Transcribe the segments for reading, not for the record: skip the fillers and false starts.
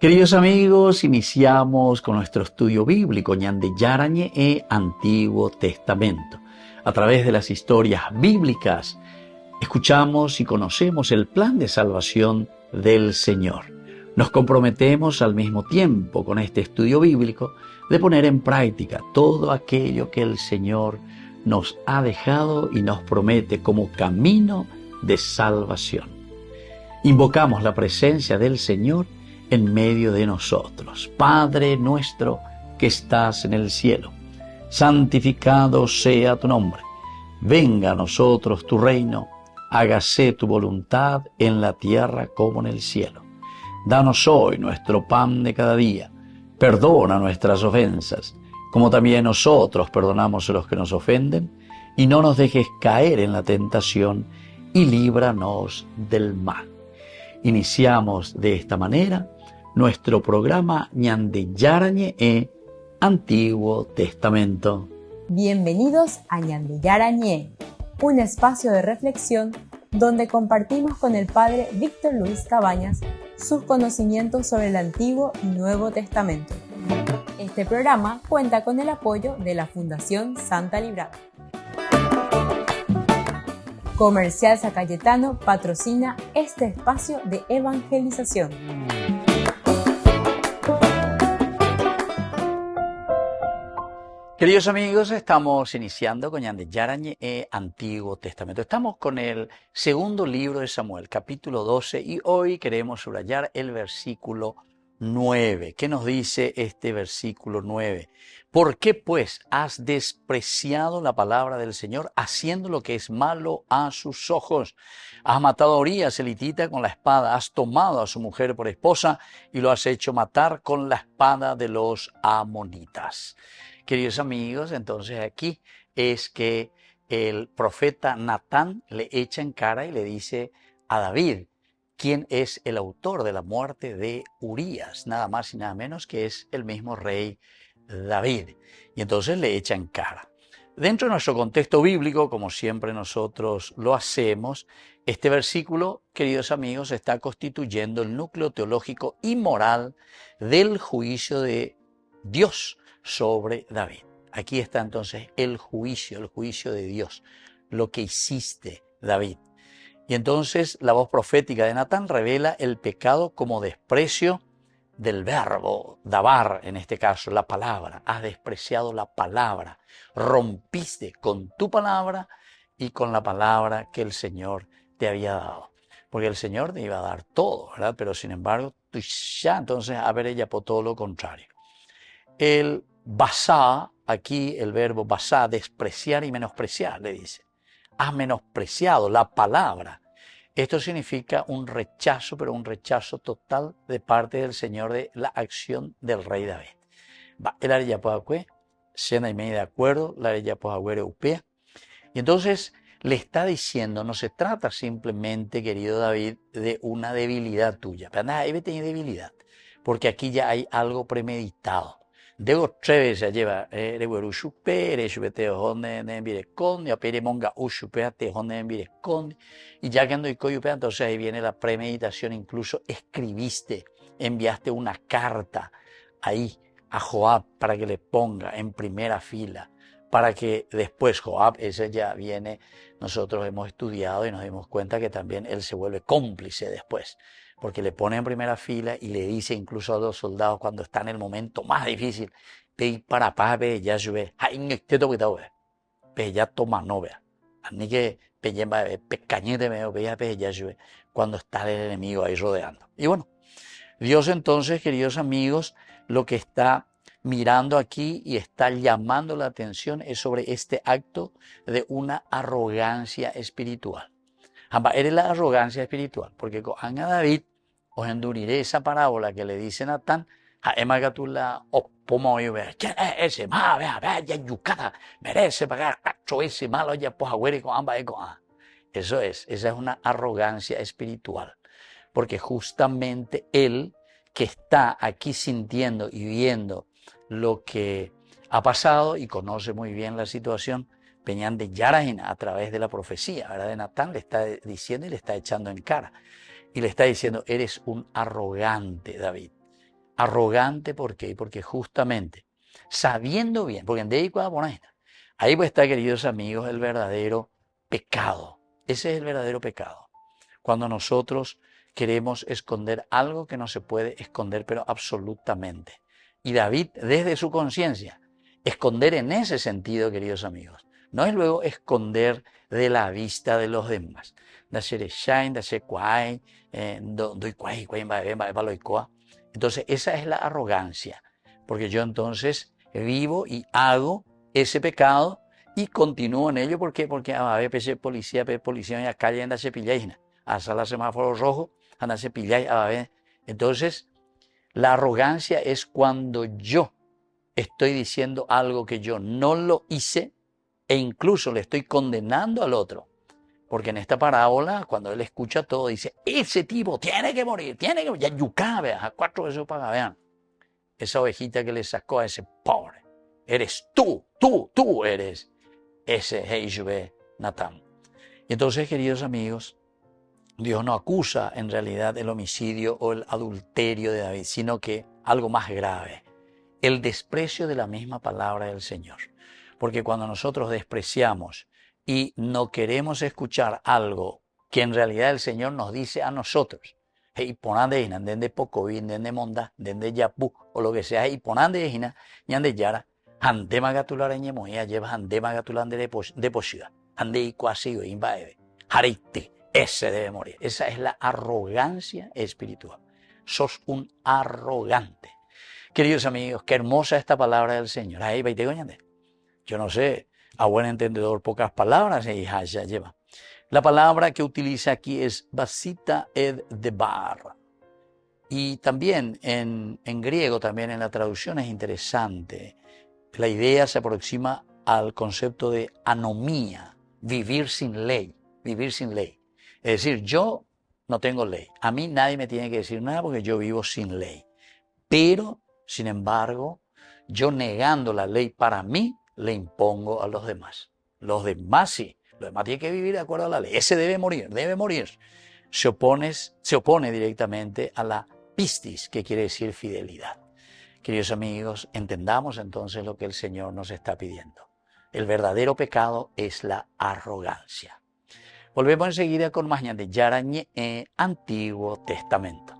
Queridos amigos, iniciamos con nuestro estudio bíblico Ñande Yarañe e Antiguo Testamento. A través de las historias bíblicas, escuchamos y conocemos el plan de salvación del Señor. Nos comprometemos al mismo tiempo con este estudio bíblico de poner en práctica todo aquello que el Señor nos ha dejado y nos promete como camino de salvación. Invocamos la presencia del Señor en medio de nosotros. Padre nuestro que estás en el cielo, santificado sea tu nombre. Venga a nosotros tu reino, hágase tu voluntad en la tierra como en el cielo. Danos hoy nuestro pan de cada día. Perdona nuestras ofensas, como también nosotros perdonamos a los que nos ofenden, y no nos dejes caer en la tentación, y líbranos del mal. Iniciamos de esta manera nuestro programa Ñande Yarañe e Antiguo Testamento. Bienvenidos a Ñande Yarañe, un espacio de reflexión donde compartimos con el Padre Víctor Luis Cabañas sus conocimientos sobre el Antiguo y Nuevo Testamento. Este programa cuenta con el apoyo de la Fundación Santa Librada. Comercial San Cayetano patrocina este espacio de evangelización. Queridos amigos, estamos iniciando con Ñande Yarañe e Antiguo Testamento. Estamos con el segundo libro de Samuel, capítulo 12, y hoy queremos subrayar el versículo 9. ¿Qué nos dice este versículo 9? ¿Por qué pues has despreciado la palabra del Señor, haciendo lo que es malo a sus ojos? Has matado a Urías el hitita con la espada, has tomado a su mujer por esposa y lo has hecho matar con la espada de los amonitas. Queridos amigos, entonces aquí es que el profeta Natán le echa en cara y le dice a David quién es el autor de la muerte de Urías, nada más y nada menos que es el mismo rey David. Y entonces le echa en cara. Dentro de nuestro contexto bíblico, como siempre nosotros lo hacemos, este versículo, queridos amigos, está constituyendo el núcleo teológico y moral del juicio de Dios sobre David. Aquí está entonces el juicio de Dios, lo que hiciste, David. Y entonces la voz profética de Natán revela el pecado como desprecio del verbo, dabar en este caso, la palabra. Has despreciado la palabra, rompiste con tu palabra y con la palabra que el Señor te había dado. Porque el Señor te iba a dar todo, ¿verdad? Pero sin embargo, tú ya entonces a ver ella por todo lo contrario. El basá, aquí el verbo basá, despreciar y menospreciar, le dice. Has menospreciado la palabra. Esto significa un rechazo, pero un rechazo total de parte del Señor de la acción del rey David. El área puede cena y media de acuerdo, la área puede upea. Y entonces le está diciendo, no se trata simplemente, querido David, de una debilidad tuya. Pero nada, debe tener debilidad, porque aquí ya hay algo premeditado. Dego treve se lleva reguero chupe, rechupete honde en virecón, y apere monga uchupeate honde en virecón, y ya que ando y coyupe, entonces ahí viene la premeditación, incluso escribiste, enviaste una carta ahí a Joab para que le ponga en primera fila, para que después Joab, ese ya viene, nosotros hemos estudiado y nos dimos cuenta que también él se vuelve cómplice después, porque le pone en primera fila y le dice incluso a los soldados cuando está en el momento más difícil, pe para paz pe ya sube, pe ya toma no vea, ni que pe ya pecañete me vea pe ya sube, cuando está el enemigo ahí rodeando. Y bueno, Dios entonces, queridos amigos, lo que está mirando aquí y está llamando la atención es sobre este acto de una arrogancia espiritual. Eres la arrogancia espiritual, porque con David os enduriré esa parábola que le dice Natán, ¿quién es ese? Ya yucata, merece pagar cacho ese malo ya pues con ambas Eso es, esa es una arrogancia espiritual, porque justamente él que está aquí sintiendo y viendo lo que ha pasado y conoce muy bien la situación, Ñande Yarañe a través de la profecía, ¿verdad? De Natán le está diciendo y le está echando en cara. Y le está diciendo, eres un arrogante, David. Arrogante, ¿por qué? Porque justamente, sabiendo bien, porque en Deikwa Bonaina, ahí pues está, queridos amigos, el verdadero pecado. Ese es el verdadero pecado. Cuando nosotros queremos esconder algo que no se puede esconder, pero absolutamente. Y David, desde su conciencia, esconder en ese sentido, queridos amigos, no es luego esconder de la vista de los demás. Entonces, esa es la arrogancia, porque yo entonces vivo y hago ese pecado y continúo en ello. ¿Por qué? Porque a veces policía en la calle anda se pilláis, hasta la semáforo rojo, anda se pilláis a ver. Entonces, la arrogancia es cuando yo estoy diciendo algo que yo no lo hice e incluso le estoy condenando al otro. Porque en esta parábola, cuando él escucha todo, dice, ese tipo tiene que morir, ya yucá, a 4 veces paga, vean. Esa ovejita que le sacó a ese pobre. Eres tú eres ese Heishbe Natán. Y entonces, queridos amigos, Dios no acusa en realidad el homicidio o el adulterio de David, sino que algo más grave, el desprecio de la misma palabra del Señor. Porque cuando nosotros despreciamos y no queremos escuchar algo que en realidad el Señor nos dice a nosotros, hey, ponande ina, dende poco, dende monda, dende yapu, o lo que sea, y ponande ina, ñande yara, ande magatular ñemoya, lleva ande magatular de poshida, ande y cuasi, imbaebe, harite, ese debe morir. Esa es la arrogancia espiritual. Sos un arrogante. Queridos amigos, qué hermosa esta palabra del Señor. Ahí, baite goñande. Yo no sé, a buen entendedor, pocas palabras, y ya lleva. La palabra que utiliza aquí es basita ed debar. Y también en griego, también en la traducción es interesante. La idea se aproxima al concepto de anomía, vivir sin ley, vivir sin ley. Es decir, yo no tengo ley. A mí nadie me tiene que decir nada porque yo vivo sin ley. Pero, sin embargo, yo negando la ley para mí, le impongo a los demás. Los demás sí. Los demás tienen que vivir de acuerdo a la ley. Ese debe morir, debe morir. Se opone directamente a la pistis, que quiere decir fidelidad. Queridos amigos, entendamos entonces lo que el Señor nos está pidiendo. El verdadero pecado es la arrogancia. Volvemos enseguida con más de Yarañe, Antiguo Testamento.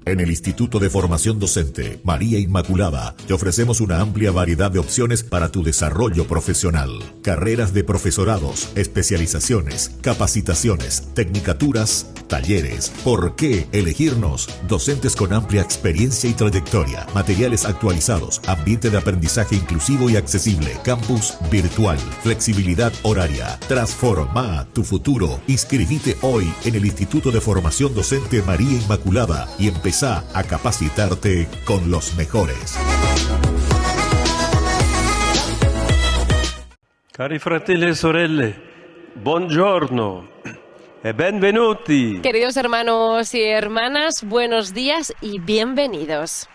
En el Instituto de Formación Docente María Inmaculada te ofrecemos una amplia variedad de opciones para tu desarrollo profesional. Carreras de profesorados, especializaciones, capacitaciones, tecnicaturas, talleres. ¿Por qué elegirnos? Docentes con amplia experiencia y trayectoria, materiales actualizados, ambiente de aprendizaje inclusivo y accesible, campus virtual, flexibilidad horaria. Transforma tu futuro. Inscribite hoy en el Instituto de Formación Docente María Inmaculada y empezá a capacitarte con los mejores. Cari fratelli e sorelle, buongiorno e benvenuti. Queridos hermanos y hermanas, buenos días y bienvenidos.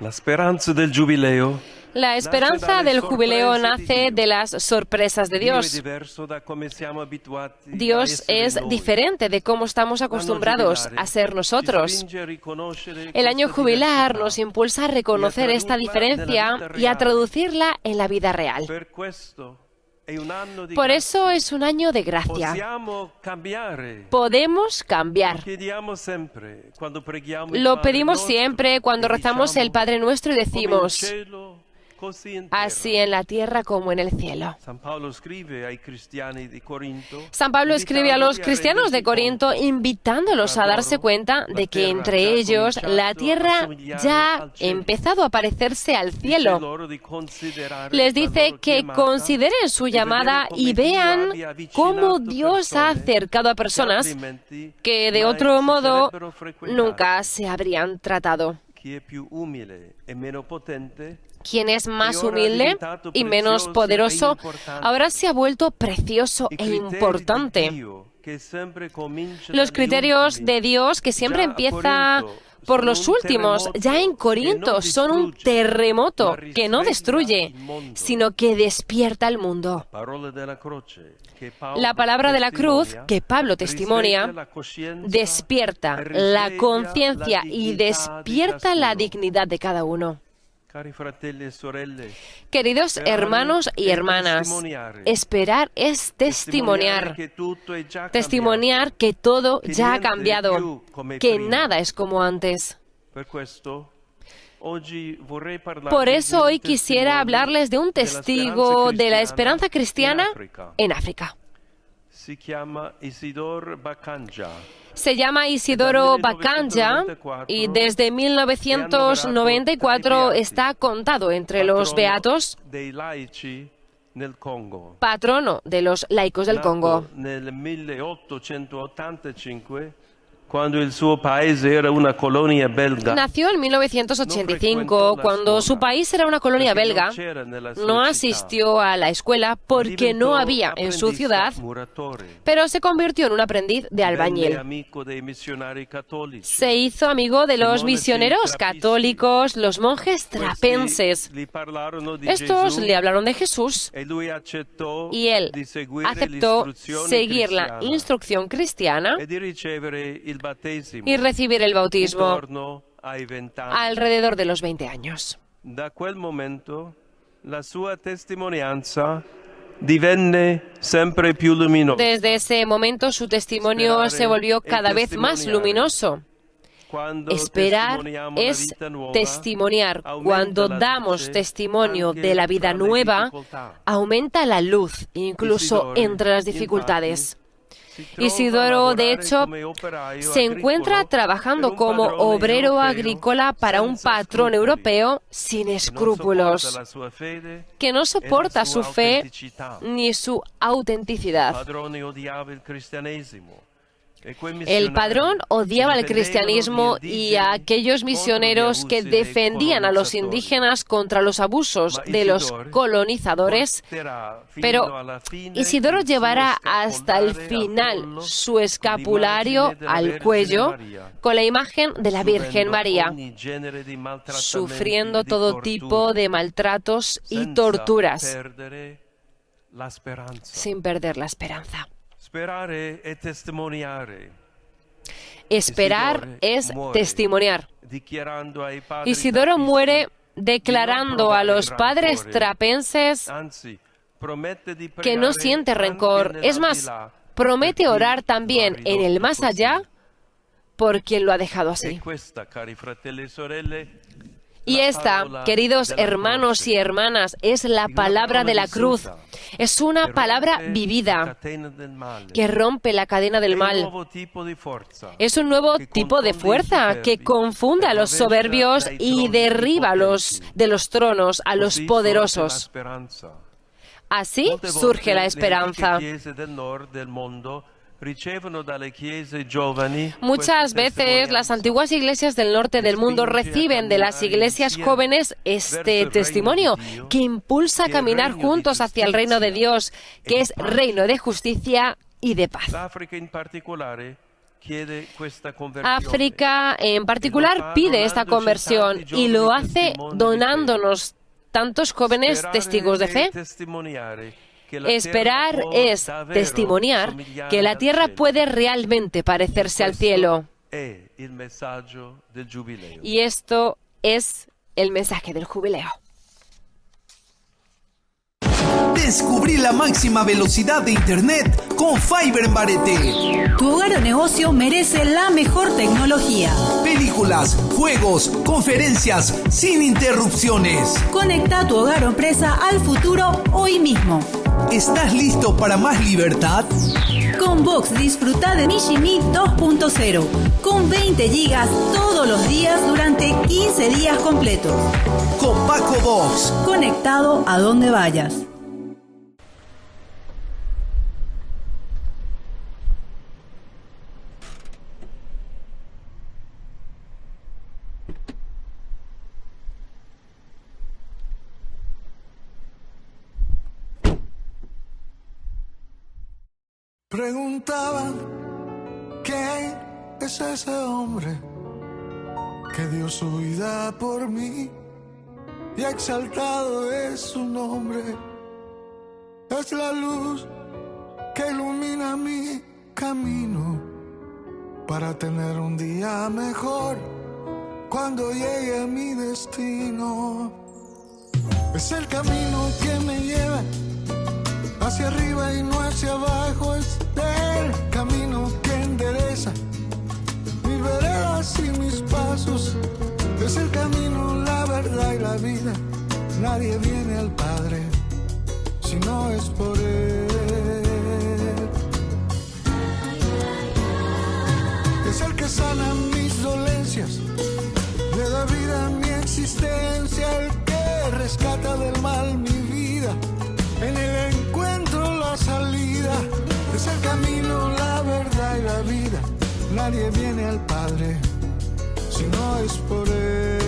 La speranza del giubileo. La esperanza del jubileo nace de las sorpresas de Dios. Dios es diferente de cómo estamos acostumbrados a ser nosotros. El año jubilar nos impulsa a reconocer esta diferencia y a traducirla en la vida real. Por eso es un año de gracia. Podemos cambiar. Lo pedimos siempre cuando rezamos el Padre Nuestro y decimos: así en la tierra como en el cielo. San Pablo escribe a los cristianos de Corinto invitándolos a darse cuenta de que entre ellos la tierra ya ha empezado a parecerse al cielo. Les dice que consideren su llamada y vean cómo Dios ha acercado a personas que de otro modo nunca se habrían tratado. Quien es más humilde y menos poderoso ahora se ha vuelto precioso e importante. Los criterios de Dios, que siempre empieza por los últimos, ya en Corinto son un terremoto que no destruye, sino que despierta al mundo. La palabra de la cruz, que Pablo testimonia, despierta la conciencia y despierta la dignidad de cada uno. Queridos hermanos y hermanas, esperar es testimoniar. Testimoniar que todo ya ha cambiado, que nada es como antes. Por eso hoy quisiera hablarles de un testigo de la esperanza cristiana en África. Se llama Isidoro Bakanja y desde 1994 está contado entre los beatos, patrono de los laicos del Congo. Cuando el suo paese era una colonia belga. Nació en 1985, cuando su país era una colonia belga. No asistió a la escuela porque no había en su ciudad, pero se convirtió en un aprendiz de albañil. Se hizo amigo de los misioneros católicos, los monjes trapenses. Estos le hablaron de Jesús y él aceptó seguir la instrucción cristiana y recibir el bautismo alrededor de los 20 años. Desde ese momento su testimonio se volvió cada vez más luminoso. Esperar es testimoniar. Cuando damos testimonio de la vida nueva, aumenta la luz, incluso entre las dificultades. Isidoro, de hecho, se encuentra trabajando como obrero agrícola para un patrón europeo sin escrúpulos, que no soporta su fe ni su autenticidad. El padrón odiaba el cristianismo y a aquellos misioneros que defendían a los indígenas contra los abusos de los colonizadores, pero Isidoro llevará hasta el final su escapulario al cuello con la imagen de la Virgen María, sufriendo todo tipo de maltratos y torturas, sin perder la esperanza. Esperar es testimoniar. Isidoro muere declarando a los padres trapenses que no siente rencor. Es más, promete orar también en el más allá por quien lo ha dejado así. Y esta, queridos hermanos y hermanas, es la palabra de la cruz. Es una palabra vivida que rompe la cadena del mal. Es un nuevo tipo de fuerza que confunde a los soberbios y derriba de los tronos a los poderosos. Así surge la esperanza. Muchas veces las antiguas iglesias del norte del mundo reciben de las iglesias jóvenes este testimonio que impulsa a caminar juntos hacia el reino de Dios, que es reino de justicia y de paz. África en particular pide esta conversión y lo hace donándonos tantos jóvenes testigos de fe. Esperar es testimoniar que la tierra puede realmente parecerse al cielo. Y esto es el mensaje del jubileo. Descubrí la máxima velocidad de internet con Fiber en Barete. Tu hogar o negocio merece la mejor tecnología. Películas, juegos, conferencias, sin interrupciones. Conecta tu hogar o empresa al futuro hoy mismo. ¿Estás listo para más libertad? Con Vox disfruta de Mishimi 2.0 con 20 gigas todos los días durante 15 días completos. Con Paco Vox. Conectado a donde vayas. Preguntaban, ¿quién es ese hombre que dio su vida por mí? Y exaltado es su nombre. Es la luz que ilumina mi camino para tener un día mejor cuando llegue a mi destino. Es el camino que me lleva hacia arriba y no hacia abajo. Es el camino que endereza mis veredas y mis pasos. Es el camino, la verdad y la vida. Nadie viene al Padre si no es por Él. Es el que sana mis dolencias, le da vida a mi existencia. El que rescata del mal mi vida, en él encuentro la salida. Es el camino, la verdad y la vida. Nadie viene al Padre si no es por Él.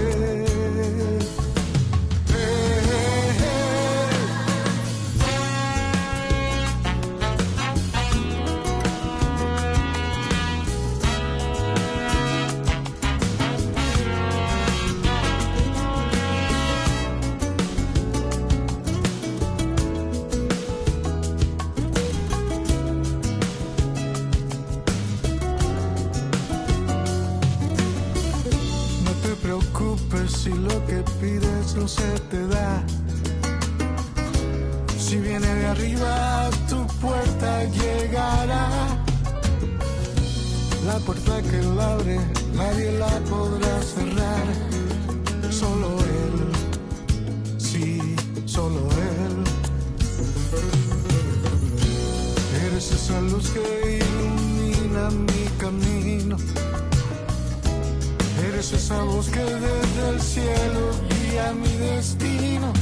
Si lo que pides no se te da, si viene de arriba a tu puerta llegará. La puerta que él abre nadie la podrá cerrar. Solo Él, sí, solo Él. Eres esa luz que ilumina mi camino. Eres esa voz que desde el cielo guía mi destino.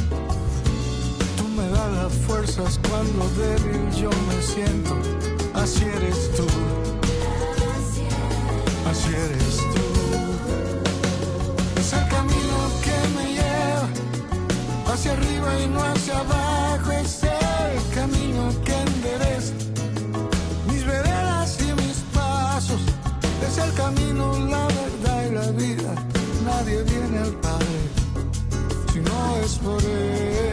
Tú me das las fuerzas cuando débil yo me siento. Así eres tú. Así eres tú. Es el camino que me lleva hacia arriba y no hacia abajo. Es el camino que endereza mis veredas y mis pasos. Es el camino, la verdad y la vida. Nadie viene al Padre si no es por Él.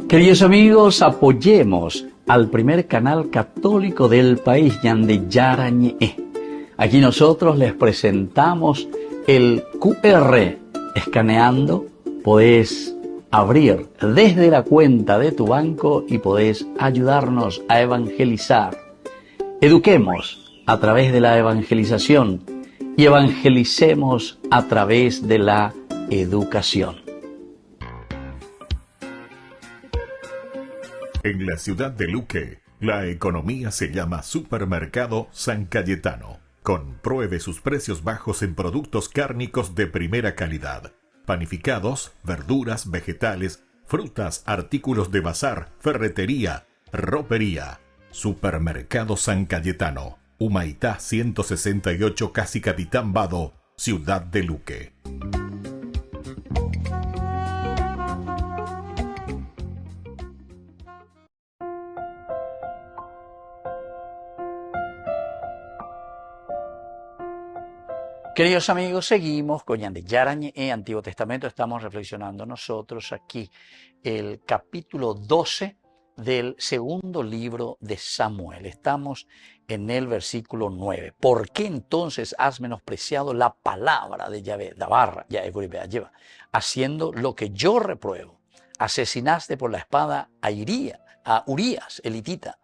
Queridos amigos, apoyemos al primer canal católico del país, Ñande Yarañe. Aquí nosotros les presentamos el QR. Escaneando podés abrir desde la cuenta de tu banco y podés ayudarnos a evangelizar. Eduquemos a través de la evangelización y evangelicemos a través de la educación. En la ciudad de Luque, la economía se llama Supermercado San Cayetano. Compruebe sus precios bajos en productos cárnicos de primera calidad. Panificados, verduras, vegetales, frutas, artículos de bazar, ferretería, ropería. Supermercado San Cayetano, Humaitá 168, Casi Capitán Vado, ciudad de Luque. Queridos amigos, seguimos con Ñande Yarañe en Antiguo Testamento. Estamos reflexionando nosotros aquí el capítulo 12 del segundo libro de Samuel. Estamos en el versículo 9. ¿Por qué entonces has menospreciado la palabra de Yahvé, haciendo lo que yo repruebo? Asesinaste por la espada a Urías, el hitita,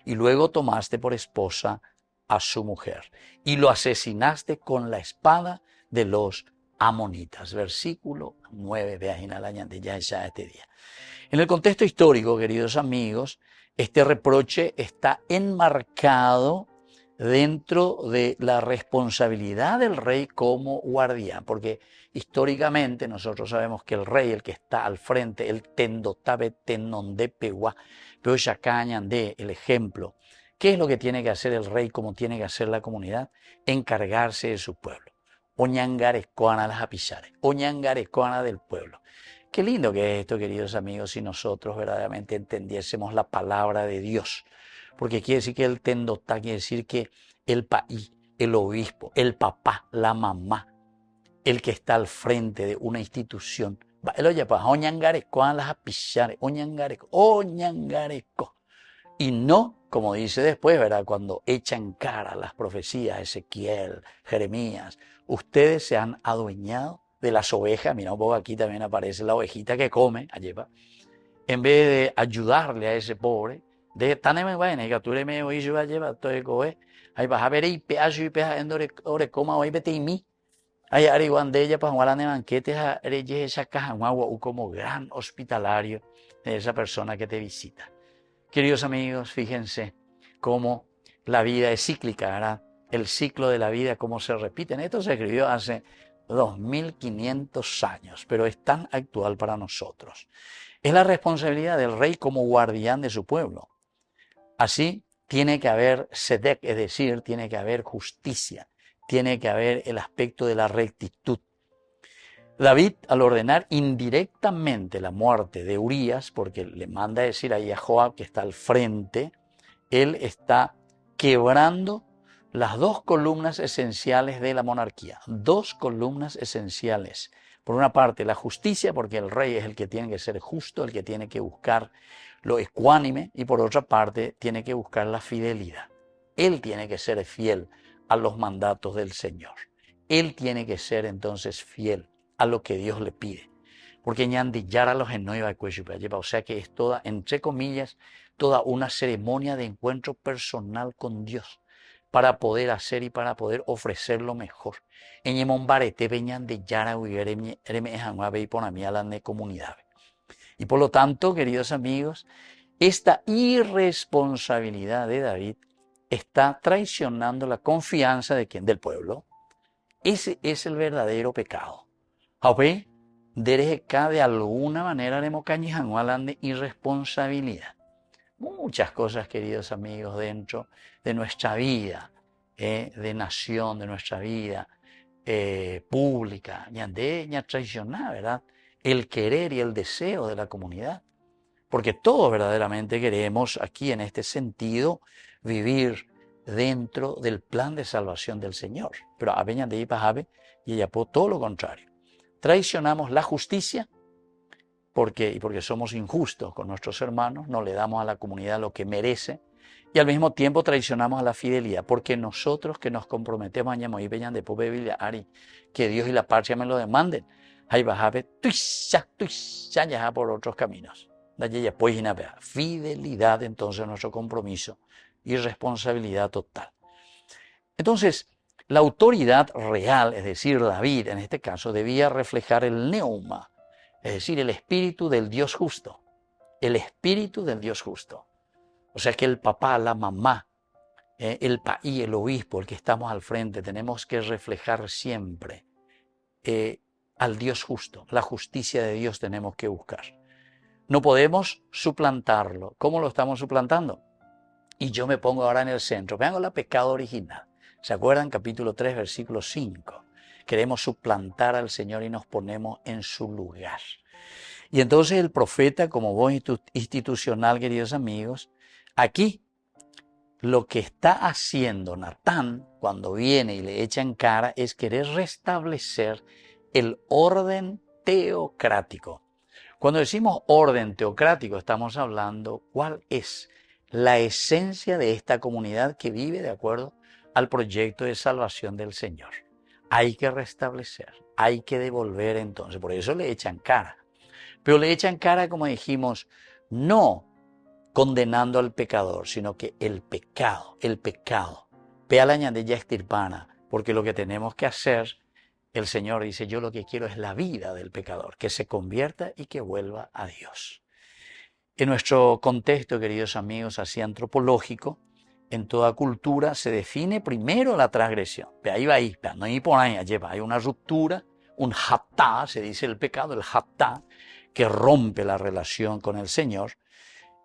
y luego tomaste por esposa a su mujer, y lo asesinaste con la espada de los amonitas. Versículo 9, ya este día. En el contexto histórico, queridos amigos, este reproche está enmarcado dentro de la responsabilidad del rey como guardián, porque históricamente nosotros sabemos que el rey, el que está al frente, el tendotabe tenondepewa, pero yacañande, el ejemplo. ¿Qué es lo que tiene que hacer el rey, como tiene que hacer la comunidad? Encargarse de su pueblo. Oñangarescoana las apisares, oñangarescoana del pueblo. Qué lindo que es esto, queridos amigos, si nosotros verdaderamente entendiésemos la palabra de Dios. Porque quiere decir que el tendotá, quiere decir que el país, el obispo, el papá, la mamá, el que está al frente de una institución. Oñangarescoana las apisares, oñangaresco. Y no, como dice después, ¿verdad? Cuando echan cara las profecías, Ezequiel, Jeremías, ustedes se han adueñado de las ovejas. Mira un poco aquí también aparece la ovejita que come, allá, en vez de ayudarle a ese pobre, de taneme bueno, y capture me oí yo lleva todo el cohe, ahí vas a ver y peazo y peazo en ore coma hoy vete y mí. Ahí arriban de ella para jugar en banquetes a reyes esa caja, un agua como gran hospitalario de esa persona que te visita. Queridos amigos, fíjense cómo la vida es cíclica, ¿verdad? El ciclo de la vida, cómo se repite. Esto se escribió hace 2500 años, pero es tan actual para nosotros. Es la responsabilidad del rey como guardián de su pueblo. Así tiene que haber sedek, es decir, tiene que haber justicia, tiene que haber el aspecto de la rectitud. David, al ordenar indirectamente la muerte de Urías, porque le manda a decir ahí a Joab que está al frente, él está quebrando las dos columnas esenciales de la monarquía. Dos columnas esenciales. Por una parte, la justicia, porque el rey es el que tiene que ser justo, el que tiene que buscar lo ecuánime, y por otra parte, tiene que buscar la fidelidad. Él tiene que ser fiel a los mandatos del Señor. Él tiene que ser entonces fiel a lo que Dios le pide. Porque ñandillar a los enoiva de o sea que es toda, entre comillas, toda una ceremonia de encuentro personal con Dios para poder hacer y para poder ofrecer lo mejor. En Yemombarete veñan de Yara y Ponamialan comunidad. Y por lo tanto, queridos amigos, esta irresponsabilidad de David está traicionando la confianza de quién, del pueblo. Ese es el verdadero pecado. ¿Ve? De alguna manera hablando de irresponsabilidad. Muchas cosas, queridos amigos, dentro de nuestra vida, de nación, de nuestra vida pública, ña traicionar, ¿verdad? El querer y el deseo de la comunidad. Porque todos verdaderamente queremos aquí en este sentido vivir dentro del plan de salvación del Señor. Pero a veñan de Ipajabe y ella por todo lo contrario. Traicionamos la justicia porque somos injustos con nuestros hermanos, no le damos a la comunidad lo que merece y al mismo tiempo traicionamos a la fidelidad porque nosotros que nos comprometemos a y veñan de Biblia, Ari, que Dios y la patria me lo demanden, ahí bajabe ya por otros caminos. Fidelidad entonces nuestro compromiso y responsabilidad total. Entonces, La autoridad real, es decir, David en este caso, debía reflejar el neuma, es decir, el espíritu del Dios justo. El espíritu del Dios justo. O sea que el papá, la mamá, el país, el obispo, el que estamos al frente, tenemos que reflejar siempre al Dios justo. La justicia de Dios tenemos que buscar. No podemos suplantarlo. ¿Cómo lo estamos suplantando? Y yo me pongo ahora en el centro. Vean la pecado original. ¿Se acuerdan? Capítulo 3, versículo 5. Queremos suplantar al Señor y nos ponemos en su lugar. Y entonces el profeta, como voz institucional, queridos amigos, aquí lo que está haciendo Natán cuando viene y le echa en cara es querer restablecer el orden teocrático. Cuando decimos orden teocrático estamos hablando cuál es la esencia de esta comunidad que vive de acuerdo al proyecto de salvación del Señor. Hay que restablecer, hay que devolver entonces, por eso le echan cara. Pero le echan cara, como dijimos, no condenando al pecador, sino que el pecado, vea la ñandilla extirpana, porque lo que tenemos que hacer, el Señor dice, yo lo que quiero es la vida del pecador, que se convierta y que vuelva a Dios. En nuestro contexto, queridos amigos, así antropológico, en toda cultura se define primero la transgresión. Ahí va ahí, no hay por ahí, hay una ruptura, un hatá, se dice el pecado, el hatá, que rompe la relación con el Señor.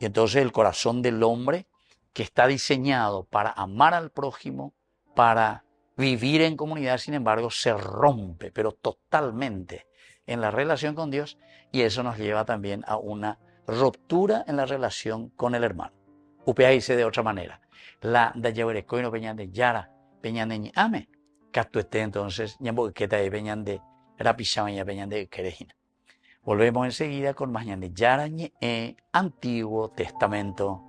Y entonces el corazón del hombre, que está diseñado para amar al prójimo, para vivir en comunidad, sin embargo, se rompe, pero totalmente en la relación con Dios, y eso nos lleva también a una ruptura en la relación con el hermano. Upea dice de otra manera, la de Yahuerecoino peñan de Yara, peñan de Ñame, Catuete entonces, Ñamboqueta de peñan de Rapichamaña, peñan de Querejina. Volvemos enseguida con más de Yara Ñe, Antiguo Testamento.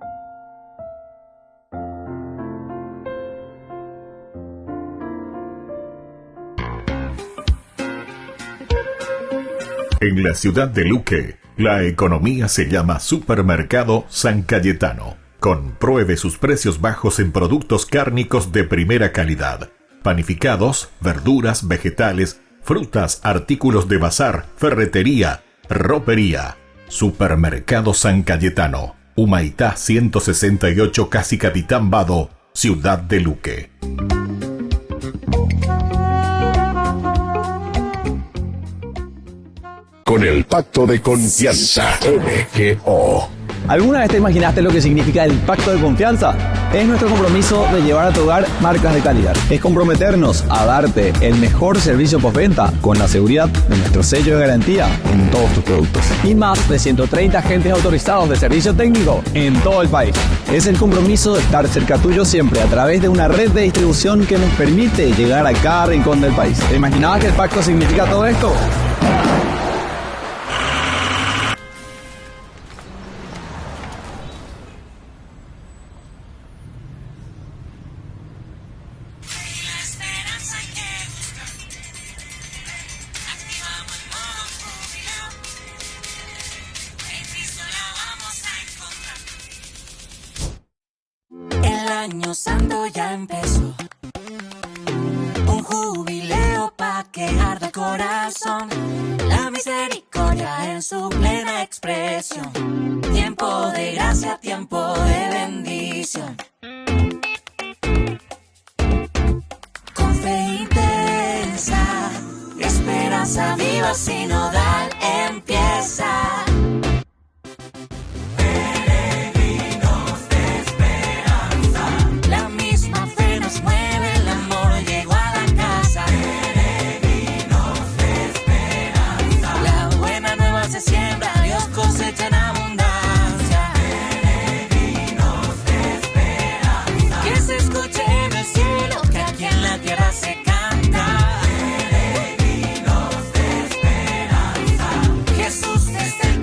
En la ciudad de Luque, la economía se llama Supermercado San Cayetano. Compruebe sus precios bajos en productos cárnicos de primera calidad. Panificados, verduras, vegetales, frutas, artículos de bazar, ferretería, ropería. Supermercado San Cayetano. Humaitá 168, Casi Capitán Vado, ciudad de Luque. Con el pacto de confianza MGO. ¿Alguna vez te imaginaste lo que significa el pacto de confianza? Es nuestro compromiso de llevar a tu hogar marcas de calidad. Es comprometernos a darte el mejor servicio postventa con la seguridad de nuestro sello de garantía en todos tus productos. Y más de 130 agentes autorizados de servicio técnico en todo el país. Es el compromiso de estar cerca tuyo siempre a través de una red de distribución que nos permite llegar a cada rincón del país. ¿Te imaginabas que el pacto significa todo esto? Año santo ya empezó, un jubileo pa' que arda el corazón, la misericordia en su plena expresión, tiempo de gracia, tiempo de bendición, con fe intensa, esperanza viva sinodal empieza. Jesús desde el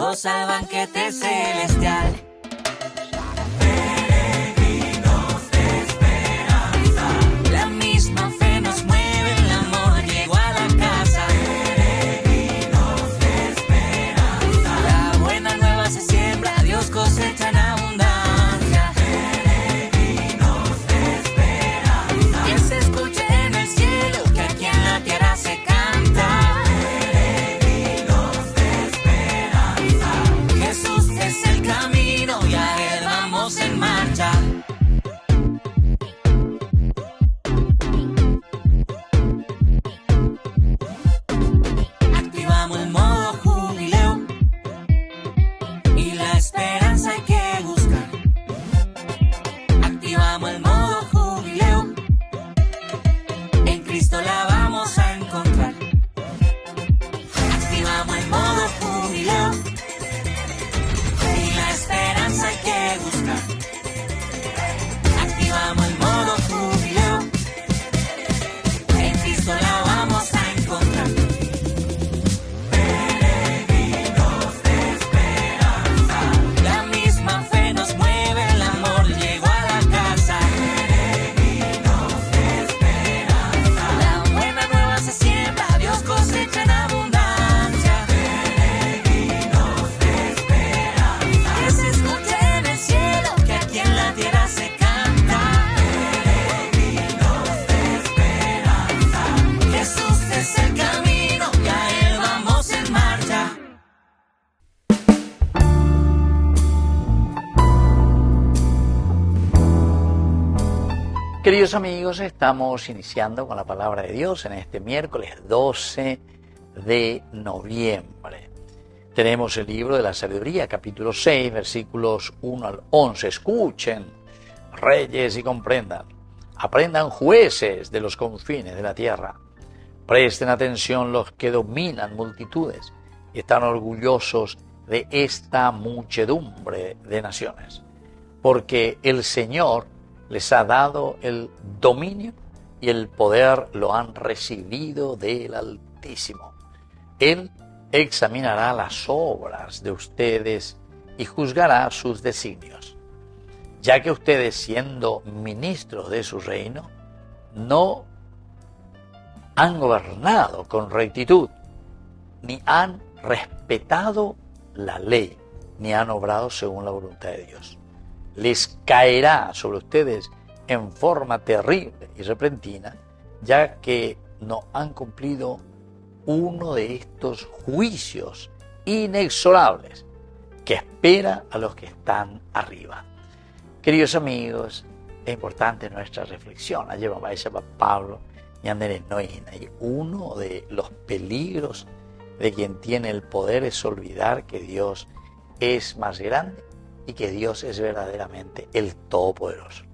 goza el banquete celestial. La misma fe nos mueve, el amor llegó a la casa. La buena nueva se siembra, Dios cosecha en abundancia. Que se escuche en el cielo, que aquí en la tierra se canta. Jesús es el camino y a él vamos en marcha. Activamos el modo jubileo y la esperanza hay que buscar. Activamos el modo jubileo, en Cristo la vamos a encontrar. Activamos el modo jubileo y la esperanza hay que buscar. Activamos el modo jubileo, en Cristo la vamos a encontrar. La misma fe nos mueve, el amor llegó a la casa. La buena nueva se siembra, Dios cosecha en abundancia. Que se escuche en el cielo, que aquí en la tierra se canta. Jesús es el camino y a él vamos en marcha. Queridos amigos, estamos iniciando con la palabra de Dios en este miércoles 12 de noviembre. Tenemos el libro de la sabiduría, capítulo 6, versículos 1 al 11. Escuchen, reyes, y comprendan. Aprendan, jueces de los confines de la tierra. Presten atención los que dominan multitudes y están orgullosos de esta muchedumbre de naciones. Porque el Señor les ha dado el dominio y el poder lo han recibido del Altísimo. Él examinará las obras de ustedes y juzgará sus designios. Ya que ustedes, siendo ministros de su reino, no han gobernado con rectitud, ni han respetado la ley, ni han obrado según la voluntad de Dios. Les caerá sobre ustedes en forma terrible y repentina, ya que no han cumplido uno de estos juicios inexorables que espera a los que están arriba. Queridos amigos, es importante nuestra reflexión. Ayer va a Pablo y Andrés Noina, y uno de los peligros de quien tiene el poder es olvidar que Dios es más grande y que Dios es verdaderamente el Todopoderoso.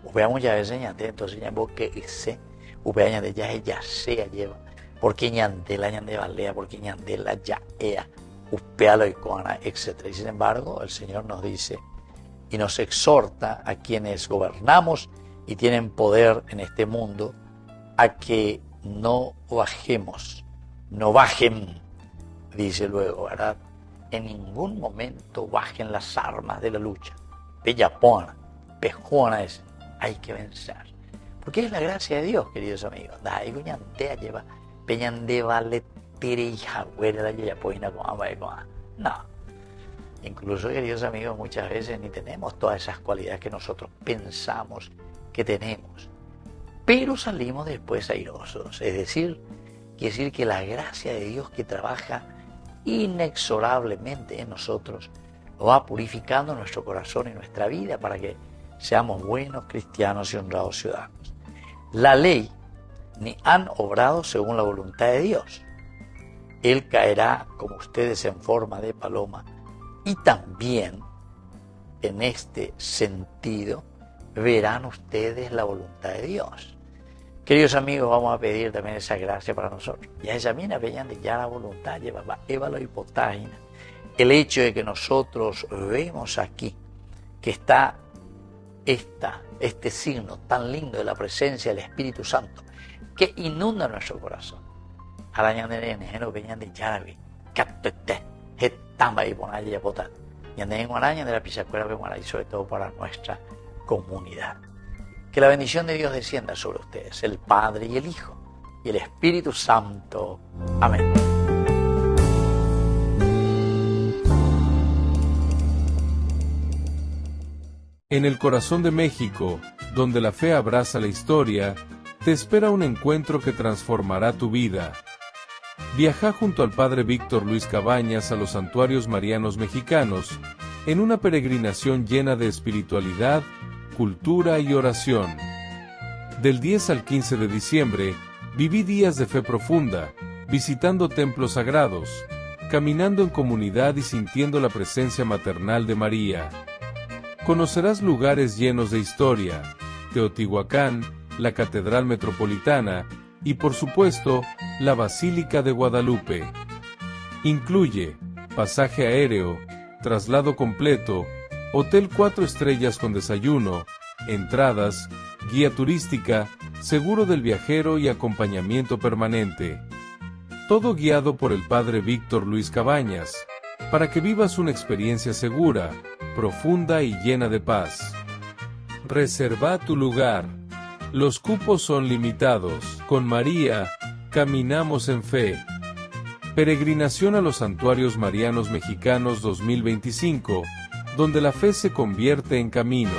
Upea muchas veces ñante, entonces ya vos que sé, upea ñante ya sea lleva, porque ñante la ñante valea, porque ñante la ya ea, upea lo icona, etc. Y sin embargo, el Señor nos dice y nos exhorta a quienes gobernamos y tienen poder en este mundo a que no bajemos, no bajen, dice luego, ¿verdad? En ningún momento bajen las armas de la lucha. Pellapona, pejona es, hay que vencer. Porque es la gracia de Dios, queridos amigos. Lleva peñande vale tire y jagüera la yapoina con ama de coa. No. Incluso, queridos amigos, muchas veces ni tenemos todas esas cualidades que nosotros pensamos que tenemos. Pero salimos después airosos. Es decir, quiere decir que la gracia de Dios que trabaja inexorablemente en nosotros lo va purificando nuestro corazón y nuestra vida para que seamos buenos cristianos y honrados ciudadanos. La ley ni han obrado según la voluntad de Dios. Él caerá como ustedes en forma de paloma, y también en este sentido verán ustedes la voluntad de Dios. Queridos amigos, vamos a pedir también esa gracia para nosotros. Ya examina, vean de ya la voluntad, lleva évalo hipotágina. El hecho de que nosotros vemos aquí que está este signo tan lindo de la presencia del Espíritu Santo que inunda nuestro corazón. Tamba y Bonaya y Potat. Y en Guaraña de la Pichacuera y sobre todo para nuestra comunidad. Que la bendición de Dios descienda sobre ustedes, el Padre y el Hijo y el Espíritu Santo. Amén. En el corazón de México, donde la fe abraza la historia, te espera un encuentro que transformará tu vida. Viaja junto al Padre Víctor Luis Cabañas a los santuarios marianos mexicanos, en una peregrinación llena de espiritualidad, cultura y oración. Del 10 al 15 de diciembre, viví días de fe profunda, visitando templos sagrados, caminando en comunidad y sintiendo la presencia maternal de María. Conocerás lugares llenos de historia, Teotihuacán, la Catedral Metropolitana y, por supuesto, la Basílica de Guadalupe. Incluye pasaje aéreo, traslado completo, hotel 4 estrellas con desayuno, entradas, guía turística, seguro del viajero y acompañamiento permanente. Todo guiado por el Padre Víctor Luis Cabañas, para que vivas una experiencia segura, profunda y llena de paz. Reserva tu lugar. Los cupos son limitados. Con María, caminamos en fe. Peregrinación a los Santuarios Marianos Mexicanos 2025, donde la fe se convierte en camino.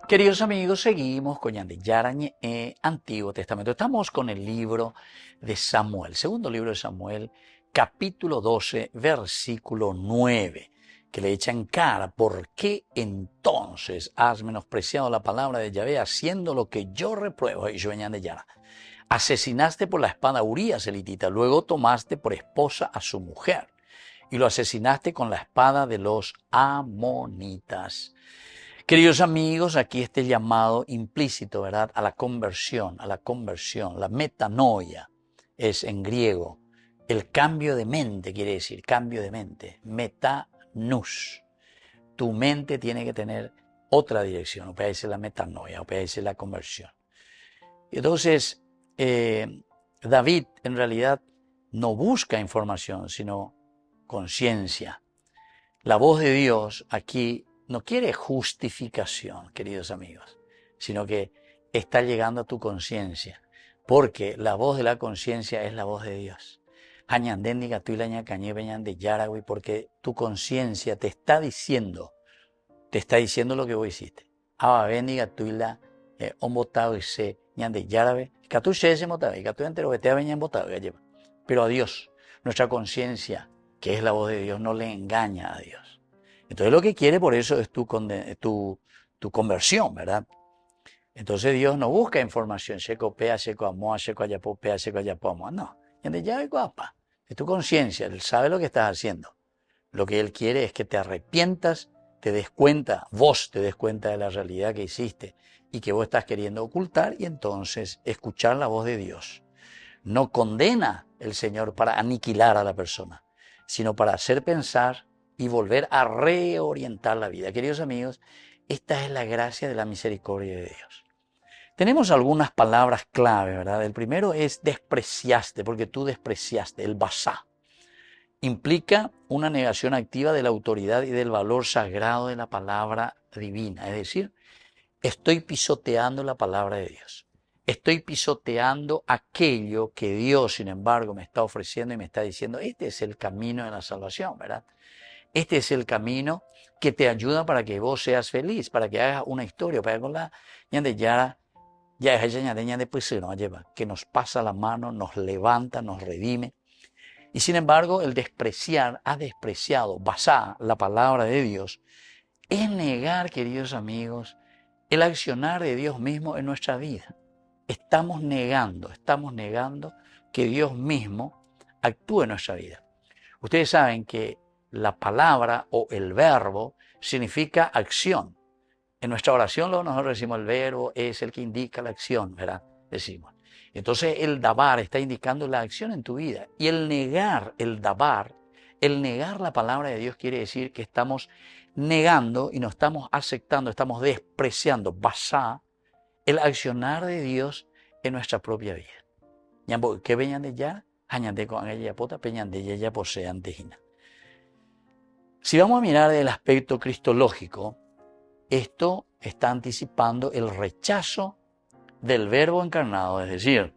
Queridos amigos, seguimos con Ñande Yarañe, Antiguo Testamento. Estamos con el libro de Samuel, segundo libro de Samuel, capítulo 12, versículo 9, que le echa en cara: ¿por qué entonces has menospreciado la palabra de Yahvé, haciendo lo que yo repruebo? Y yo, Ñande Yara, asesinaste por la espada a Urías elitita, luego tomaste por esposa a su mujer, y lo asesinaste con la espada de los amonitas. Queridos amigos, aquí este llamado implícito, ¿verdad?, a la conversión, la metanoia, es en griego, el cambio de mente, quiere decir, cambio de mente, metanus. Tu mente tiene que tener otra dirección, o puede ser la metanoia, o puede ser la conversión. Entonces, David en realidad no busca información, sino conciencia. La voz de Dios aquí no quiere justificación, queridos amigos, sino que está llegando a tu conciencia, porque la voz de la conciencia es la voz de Dios. Porque tu conciencia te está diciendo lo que vos hiciste. Pero a Dios, nuestra conciencia, que es la voz de Dios, no le engaña a Dios. Entonces lo que quiere por eso es tu conversión, ¿verdad? Entonces Dios no busca información, no. Es tu conciencia, Él sabe lo que estás haciendo. Lo que Él quiere es que te arrepientas, te des cuenta, vos te des cuenta de la realidad que hiciste y que vos estás queriendo ocultar, y entonces escuchar la voz de Dios. No condena el Señor para aniquilar a la persona, sino para hacer pensar y volver a reorientar la vida. Queridos amigos, esta es la gracia de la misericordia de Dios. Tenemos algunas palabras clave, ¿verdad? El primero es despreciaste, porque tú despreciaste. El basá implica una negación activa de la autoridad y del valor sagrado de la palabra divina. Es decir, estoy pisoteando la palabra de Dios. Estoy pisoteando aquello que Dios, sin embargo, me está ofreciendo y me está diciendo: este es el camino de la salvación, ¿verdad? Este es el camino que te ayuda para que vos seas feliz, para que hagas una historia, para con la Ñande Yara, que nos pasa la mano, nos levanta, nos redime. Y sin embargo, el despreciar, ha despreciado, basar la palabra de Dios, es negar, queridos amigos, el accionar de Dios mismo en nuestra vida. Estamos negando que Dios mismo actúe en nuestra vida. Ustedes saben que la palabra o el verbo significa acción. En nuestra oración nosotros decimos el verbo es el que indica la acción, ¿verdad? Decimos. Entonces el dabar está indicando la acción en tu vida. Y el negar el dabar, el negar la palabra de Dios quiere decir que estamos negando y no estamos aceptando, estamos despreciando, basá, el accionar de Dios en nuestra propia vida. ¿Qué venían de ya? Añade con ella pota, peñan de ella posee antejina. Si vamos a mirar el aspecto cristológico, esto está anticipando el rechazo del verbo encarnado, es decir,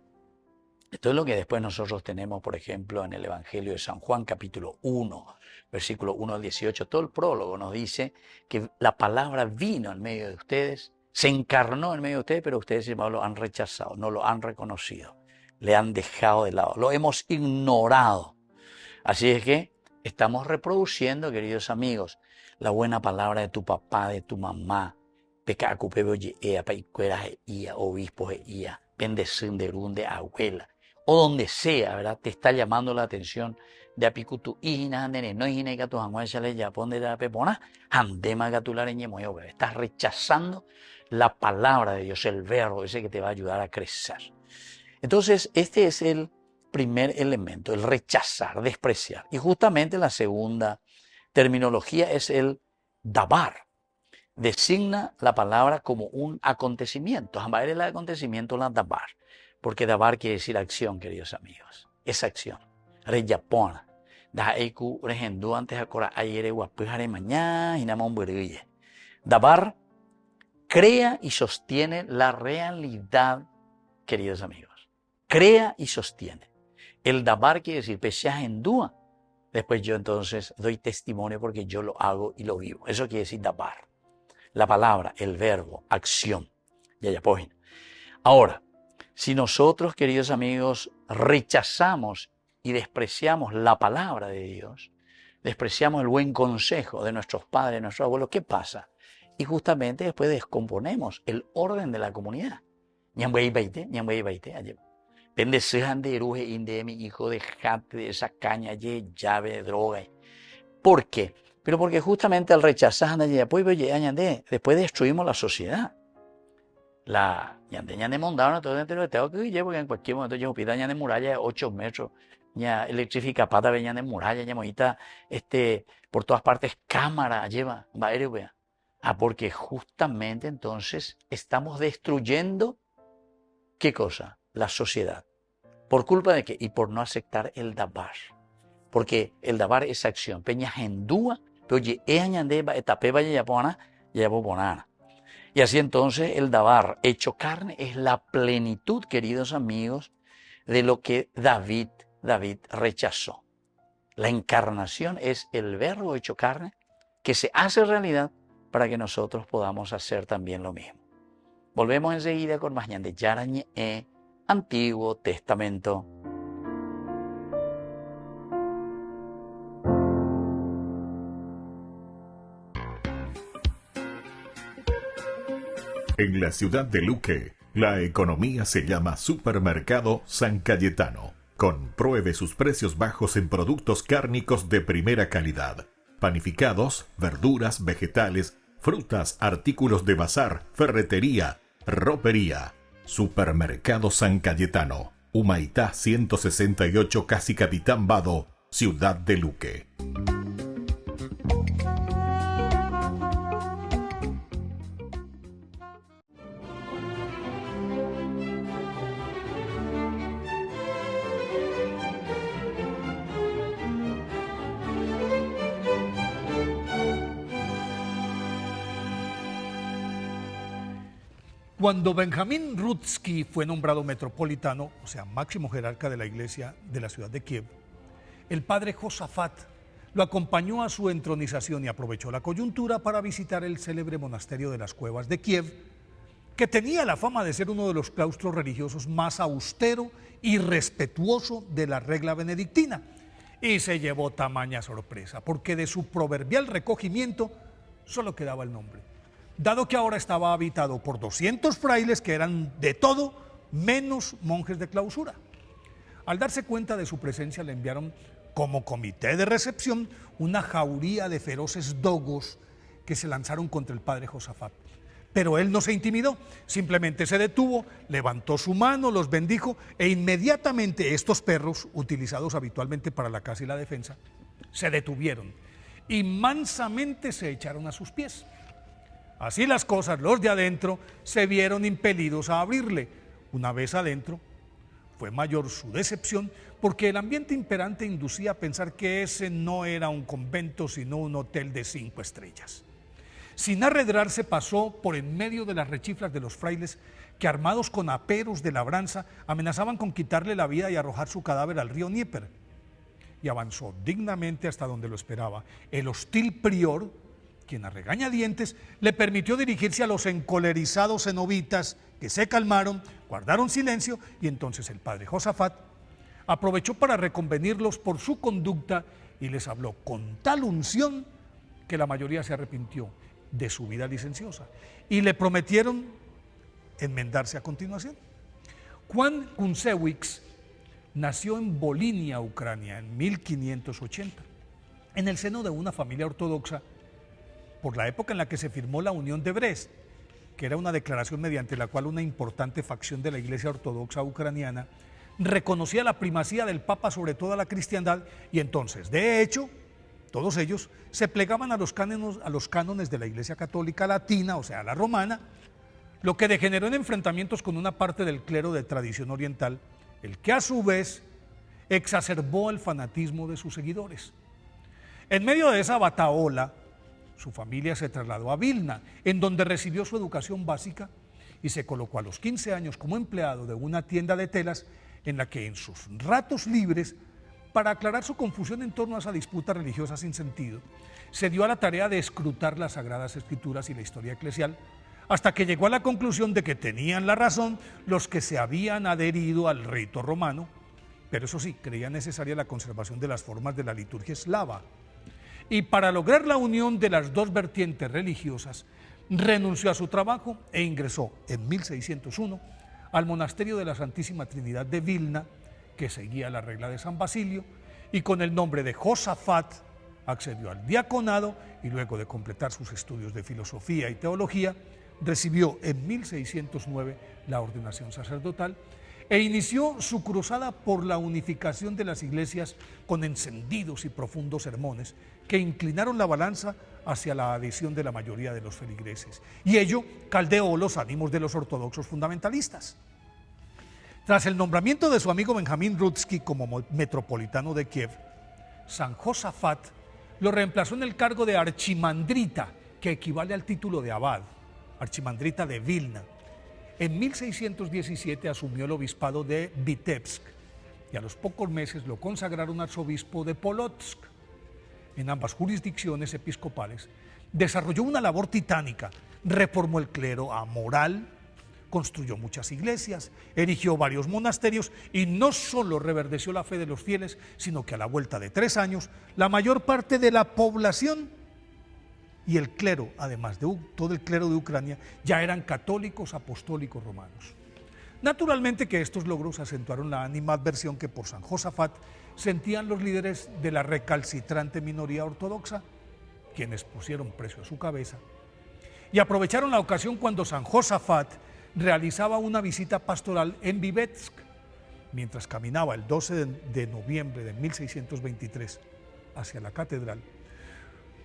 esto es lo que después nosotros tenemos, por ejemplo, en el Evangelio de San Juan, capítulo 1, versículo 1 al 18, todo el prólogo nos dice que la palabra vino en medio de ustedes, se encarnó en medio de ustedes, pero ustedes, sin embargo, lo han rechazado, no lo han reconocido, le han dejado de lado, lo hemos ignorado. Así es que estamos reproduciendo, queridos amigos, la buena palabra de tu papá, de tu mamá, obispos, de abuela, o donde sea, ¿verdad? Te está llamando la atención de apicutu estás rechazando la palabra de Dios, el verbo ese que te va a ayudar a crecer. Entonces, este es el primer elemento, el rechazar, despreciar. Y justamente la segunda terminología es el dabar. Designa la palabra como un acontecimiento. Jamás el acontecimiento la dabar. Porque dabar quiere decir acción, queridos amigos. Es acción. Reyapona. Daeku regendu antes acora ayer guapujare mañana y namon burille. Dabar crea y sostiene la realidad, queridos amigos. Crea y sostiene. El dabar quiere decir pesas en dúa. Después yo entonces doy testimonio porque yo lo hago y lo vivo. Eso quiere decir dabar. La palabra, el verbo, acción. Ahora, si nosotros, queridos amigos, rechazamos y despreciamos la palabra de Dios, despreciamos el buen consejo de nuestros padres, de nuestros abuelos, ¿qué pasa? Y justamente después descomponemos el orden de la comunidad. Pendesejan de eruje inde mi hijo, dejate de esa caña, llave de droga. ¿Por qué? Pero porque justamente al rechazar, después destruimos la sociedad. La ñande mondaron, todo dentro tengo que ir, porque en cualquier momento yo pida ñande muralla de 8 metros, ya electrifica pata de ñande muralla, ya mojita, por todas partes cámara lleva, va a porque justamente entonces estamos destruyendo, ¿qué cosa? La sociedad. ¿Por culpa de qué? Y por no aceptar el dabar. Porque el dabar es acción. Peña gendúa, pero y así entonces el dabar hecho carne es la plenitud, queridos amigos, de lo que David rechazó. La encarnación es el verbo hecho carne que se hace realidad para que nosotros podamos hacer también lo mismo. Volvemos enseguida con más ñande yarañe Antiguo Testamento. En la ciudad de Luque, la economía se llama Supermercado San Cayetano. Compruebe sus precios bajos en productos cárnicos de primera calidad. Panificados, verduras, vegetales, frutas, artículos de bazar, ferretería, ropería. Supermercado San Cayetano, Humaitá 168, Casi Capitán Vado, Ciudad de Luque. Cuando Benjamín Rutsky fue nombrado metropolitano, o sea, máximo jerarca de la iglesia de la ciudad de Kiev, el padre Josafat lo acompañó a su entronización y aprovechó la coyuntura para visitar el célebre monasterio de las Cuevas de Kiev, que tenía la fama de ser uno de los claustros religiosos más austero y respetuoso de la regla benedictina. Y se llevó tamaña sorpresa, porque de su proverbial recogimiento solo quedaba el nombre, dado que ahora estaba habitado por 200 frailes que eran de todo menos monjes de clausura. Al darse cuenta de su presencia, le enviaron como comité de recepción una jauría de feroces dogos que se lanzaron contra el padre Josafat. Pero él no se intimidó, simplemente se detuvo, levantó su mano, los bendijo e inmediatamente estos perros, utilizados habitualmente para la caza y la defensa, se detuvieron y mansamente se echaron a sus pies. Así las cosas, los de adentro se vieron impelidos a abrirle. Una vez adentro, fue mayor su decepción porque el ambiente imperante inducía a pensar que ese no era un convento sino un hotel de 5 estrellas. Sin arredrarse pasó por en medio de las rechiflas de los frailes que, armados con aperos de labranza, amenazaban con quitarle la vida y arrojar su cadáver al río Dnieper. Y avanzó dignamente hasta donde lo esperaba el hostil prior, quien a regañadientes le permitió dirigirse a los encolerizados cenobitas, que se calmaron, guardaron silencio, y entonces el padre Josafat aprovechó para reconvenirlos por su conducta y les habló con tal unción que la mayoría se arrepintió de su vida licenciosa y le prometieron enmendarse a continuación. Juan Kunsewicz nació en Volinia, Ucrania, en 1580, en el seno de una familia ortodoxa por la época en la que se firmó la Unión de Brest, que era una declaración mediante la cual una importante facción de la Iglesia Ortodoxa ucraniana reconocía la primacía del Papa sobre toda la cristiandad, y entonces, de hecho, todos ellos se plegaban a los cánones de la Iglesia Católica Latina, o sea, la romana, lo que degeneró en enfrentamientos con una parte del clero de tradición oriental, el que a su vez exacerbó el fanatismo de sus seguidores. En medio de esa batahola, su familia se trasladó a Vilna, en donde recibió su educación básica y se colocó a los 15 años como empleado de una tienda de telas en la que en sus ratos libres, para aclarar su confusión en torno a esa disputa religiosa sin sentido, se dio a la tarea de escrutar las Sagradas Escrituras y la historia eclesial, hasta que llegó a la conclusión de que tenían la razón los que se habían adherido al rito romano, pero eso sí, creía necesaria la conservación de las formas de la liturgia eslava. Y para lograr la unión de las dos vertientes religiosas, renunció a su trabajo e ingresó en 1601 al monasterio de la Santísima Trinidad de Vilna, que seguía la regla de San Basilio, y con el nombre de Josafat accedió al diaconado y luego de completar sus estudios de filosofía y teología, recibió en 1609 la ordenación sacerdotal e inició su cruzada por la unificación de las iglesias con encendidos y profundos sermones que inclinaron la balanza hacia la adhesión de la mayoría de los feligreses, y ello caldeó los ánimos de los ortodoxos fundamentalistas. Tras el nombramiento de su amigo Benjamín Rutsky como metropolitano de Kiev, San Josafat lo reemplazó en el cargo de archimandrita, que equivale al título de abad, archimandrita de Vilna. En 1617 asumió el obispado de Vitebsk y a los pocos meses lo consagraron arzobispo de Polotsk. En ambas jurisdicciones episcopales desarrolló una labor titánica, reformó el clero amoral, construyó muchas iglesias, erigió varios monasterios y no solo reverdeció la fe de los fieles, sino que a la vuelta de 3 años, la mayor parte de la población y el clero, además de todo el clero de Ucrania, ya eran católicos apostólicos romanos. Naturalmente que estos logros acentuaron la animadversión que por San Josafat sentían los líderes de la recalcitrante minoría ortodoxa, quienes pusieron precio a su cabeza, y aprovecharon la ocasión cuando San Josafat realizaba una visita pastoral en Vitebsk, mientras caminaba el 12 de noviembre de 1623 hacia la catedral.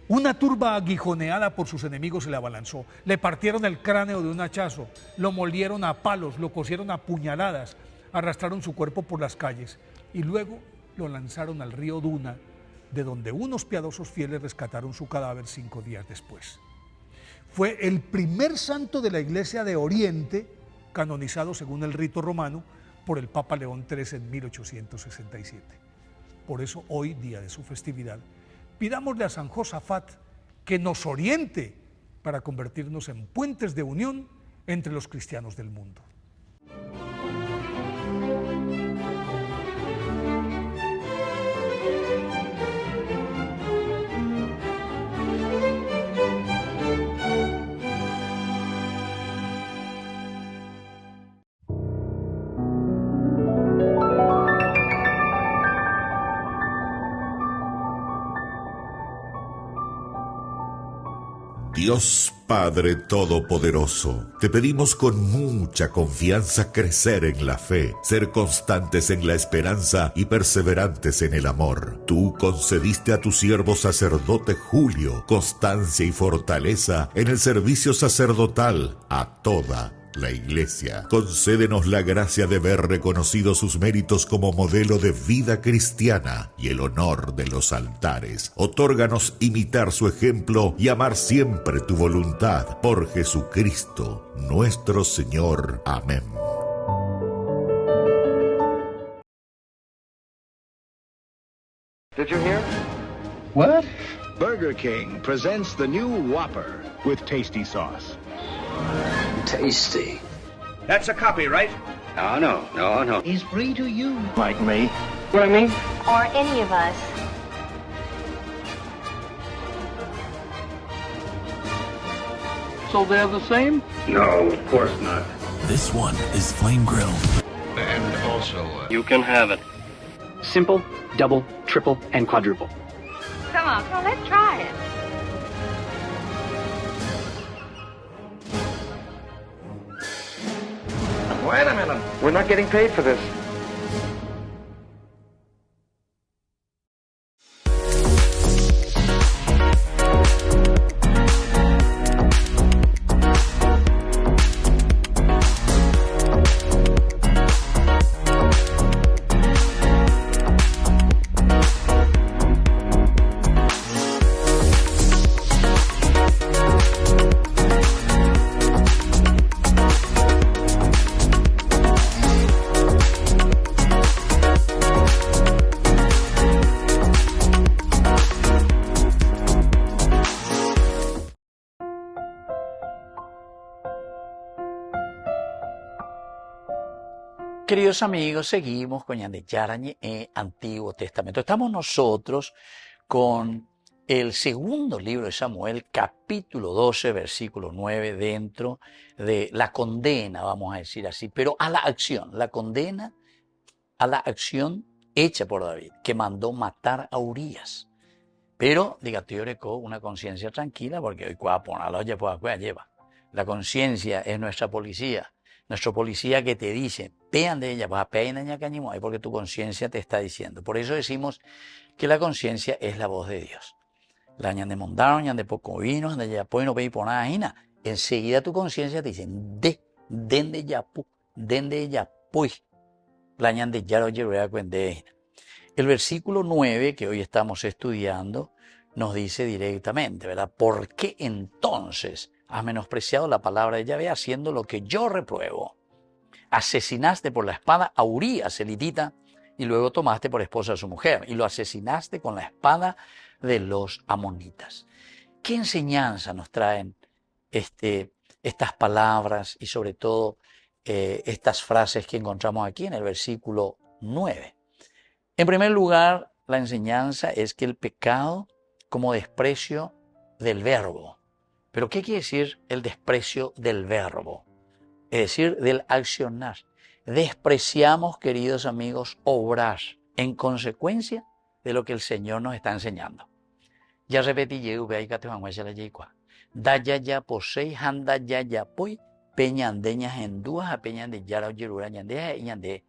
Una turba aguijoneada por sus enemigos se le abalanzó, le partieron el cráneo de un hachazo, lo molieron a palos, lo cosieron a puñaladas, arrastraron su cuerpo por las calles y luego lo lanzaron al río Duna, de donde unos piadosos fieles rescataron su cadáver 5 días después. Fue el primer santo de la Iglesia de Oriente canonizado según el rito romano por el Papa León XIII en 1867. Por eso hoy, día de su festividad, pidámosle a San Josafat que nos oriente para convertirnos en puentes de unión entre los cristianos del mundo. Dios Padre Todopoderoso, te pedimos con mucha confianza crecer en la fe, ser constantes en la esperanza y perseverantes en el amor. Tú concediste a tu siervo sacerdote Julio constancia y fortaleza en el servicio sacerdotal a toda la Iglesia. Concédenos la gracia de ver reconocidos sus méritos como modelo de vida cristiana y el honor de los altares. Otórganos imitar su ejemplo y amar siempre tu voluntad. Por Jesucristo, nuestro Señor. Amén. Did you hear? What? Burger King presents the new Whopper with tasty sauce. Tasty. That's a copy, right? No. He's free to use. Like me. What I mean? Or any of us. So they're the same? No, of course not. This one is flame grilled. And also... You can have it. Simple, double, triple, and quadruple. Come on, let's try it. Wait a minute. We're not getting paid for this. Queridos amigos, seguimos con Ñande Yarañe Antiguo Testamento. Estamos nosotros con el segundo libro de Samuel, capítulo 12, versículo 9, dentro de la condena, vamos a decir así, pero a la acción, la condena a la acción hecha por David, que mandó matar a Urías. Pero, diga, teórico, una conciencia tranquila, porque hoy lleva. La conciencia es nuestra policía. Nuestro policía que te dice, vean de ella, porque tu conciencia te está diciendo. Por eso decimos que la conciencia es la voz de Dios. La ñande mondaron, ñande poco vino, ñande ya pues no veis por nada. Enseguida tu conciencia te dice, dende ya pues. La ñande ya lo llevé a cuende. El versículo 9 que hoy estamos estudiando nos dice directamente, ¿verdad? ¿Por qué entonces has menospreciado la palabra de Yahvé haciendo lo que yo repruebo? Asesinaste por la espada a Urías, elitita, y luego tomaste por esposa a su mujer, y lo asesinaste con la espada de los amonitas. ¿Qué enseñanza nos traen estas palabras y sobre todo estas frases que encontramos aquí en el versículo 9? En primer lugar, la enseñanza es que el pecado como desprecio del verbo. ¿Pero qué quiere decir el desprecio del verbo? Es decir, del accionar. Despreciamos, queridos amigos, obrar en consecuencia de lo que el Señor nos está enseñando. Ya repetí, Daya ya posei, handa ya poi, peñandeñas en duas, a peñan de yara yerura ñandea y ñande.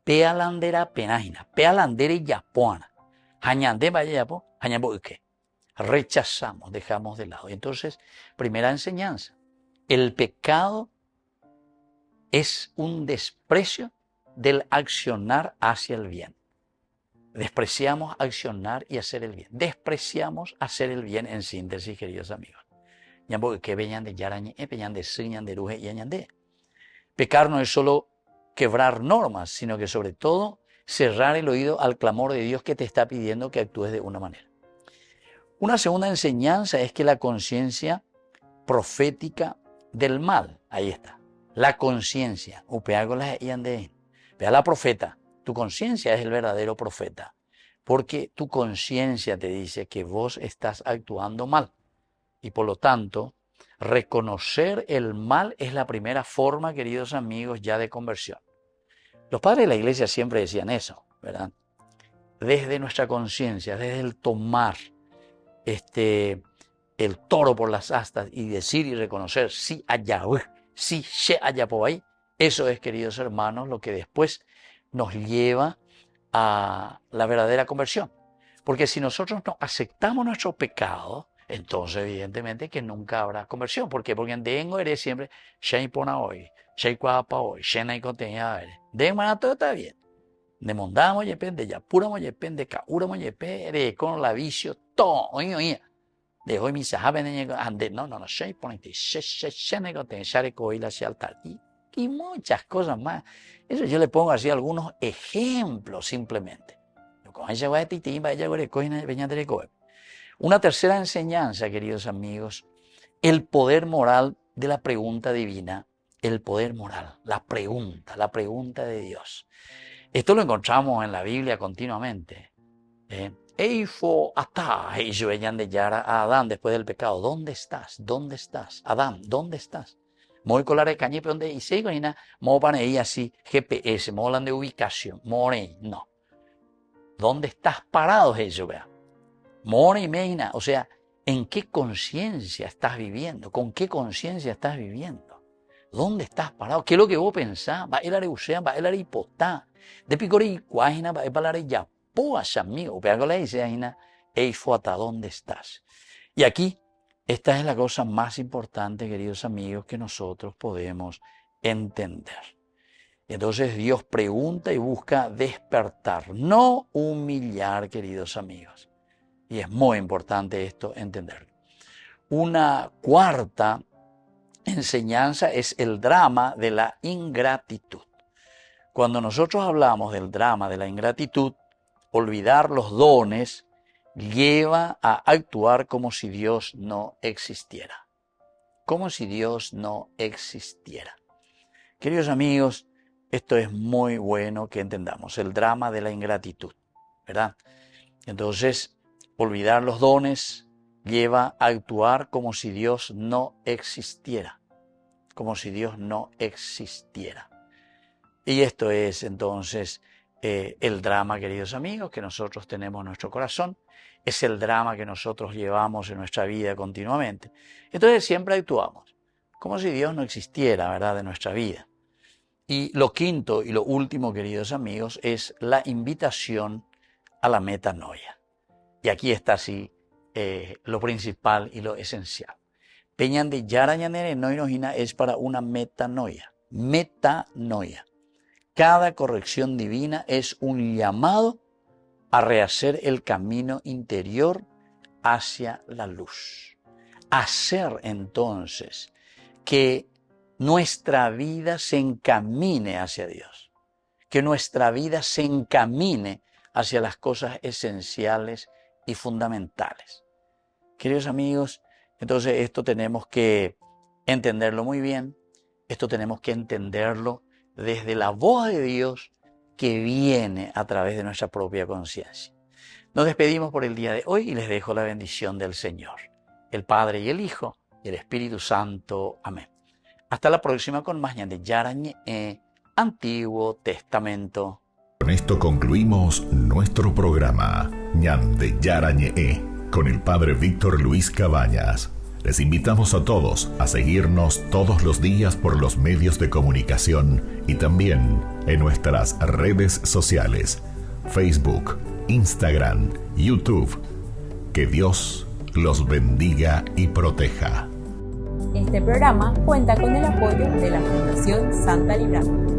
Pealandera penajina, pealandera y yapoana. Hañande vaya yapo, hañambo uke. Rechazamos, dejamos de lado. Entonces, primera enseñanza, el pecado es un desprecio del accionar hacia el bien. Despreciamos accionar y hacer el bien. Despreciamos hacer el bien en síntesis, queridos amigos. Que veñan de yarañe, peñan de siñan de ruje y añande. Pecar no es solo quebrar normas, sino que sobre todo cerrar el oído al clamor de Dios que te está pidiendo que actúes de una manera. Una segunda enseñanza es que la conciencia profética del mal, ahí está, la conciencia, vea la profeta, tu conciencia es el verdadero profeta, porque tu conciencia te dice que vos estás actuando mal y por lo tanto reconocer el mal es la primera forma, queridos amigos, ya de conversión. Los padres de la iglesia siempre decían eso, ¿verdad? Desde nuestra conciencia, desde el tomar el toro por las astas y decir y reconocer sí allá, sí allá por ahí. Eso es, queridos hermanos, lo que después nos lleva a la verdadera conversión. Porque si nosotros no aceptamos nuestro pecado, entonces evidentemente que nunca habrá conversión. ¿Por qué? Porque en Dengo eres siempre, Shei pona hoy, Shei cuapa hoy, Shei y contenía Dengo todo está bien. De mondamo yepende, de yapura moyepende, caura moyepende, con la vicio, todo, oye. De hoy mis saben ande, no, Shei ponete, Shei contenía, Share coila hacia altar. Y muchas cosas más. Eso yo le pongo así algunos ejemplos simplemente. Una tercera enseñanza, queridos amigos, el poder moral de la pregunta divina, el poder moral, la pregunta de Dios. Esto lo encontramos en la Biblia continuamente. Eifo ata, ellos venían de Yara a Adán después del pecado. ¿Dónde estás? ¿Dónde estás? Adán, ¿dónde estás? Muy colar de cañepe donde y se coina, mo panei así GPS, mo hablan de ubicación, more, no. ¿Dónde estás parado, eso, vea? More y meina, o sea, ¿en qué conciencia estás viviendo? ¿Con qué conciencia estás viviendo? ¿Dónde estás parado? ¿Qué es lo que vos pensás? Va el areusea, va el arepotá. De picori y cuajina, va el palare ya, poas amigo, pero la dice aina, eifo hasta dónde estás. Y aquí, esta es la cosa más importante, queridos amigos, que nosotros podemos entender. Entonces Dios pregunta y busca despertar, no humillar, queridos amigos. Y es muy importante esto entenderlo. Una cuarta enseñanza es el drama de la ingratitud. Cuando nosotros hablamos del drama de la ingratitud, olvidar los dones lleva a actuar como si Dios no existiera. Como si Dios no existiera. Queridos amigos, esto es muy bueno que entendamos, el drama de la ingratitud, ¿verdad? Entonces, olvidar los dones lleva a actuar como si Dios no existiera. Como si Dios no existiera. Y esto es entonces el drama, queridos amigos, que nosotros tenemos en nuestro corazón. Es el drama que nosotros llevamos en nuestra vida continuamente. Entonces siempre actuamos como si Dios no existiera, ¿verdad?, de nuestra vida. Y lo quinto y lo último, queridos amigos, es la invitación a la metanoia. Y aquí está así lo principal y lo esencial. Peñan de Yarañanere Noinojina es para una metanoia. Metanoia. Cada corrección divina es un llamado a rehacer el camino interior hacia la luz. Hacer entonces que nuestra vida se encamine hacia Dios. Que nuestra vida se encamine hacia las cosas esenciales y fundamentales. Queridos amigos, entonces esto tenemos que entenderlo muy bien. Esto tenemos que entenderlo desde la voz de Dios que viene a través de nuestra propia conciencia. Nos despedimos por el día de hoy y les dejo la bendición del Señor, el Padre y el Hijo y el Espíritu Santo. Amén. Hasta la próxima con más de Yarañe, Antiguo Testamento. Con esto concluimos nuestro programa Ñande Yarañe con el Padre Víctor Luis Cabañas. Les invitamos a todos a seguirnos todos los días por los medios de comunicación y también en nuestras redes sociales, Facebook, Instagram, YouTube. Que Dios los bendiga y proteja. Este programa cuenta con el apoyo de la Fundación Santa Librada.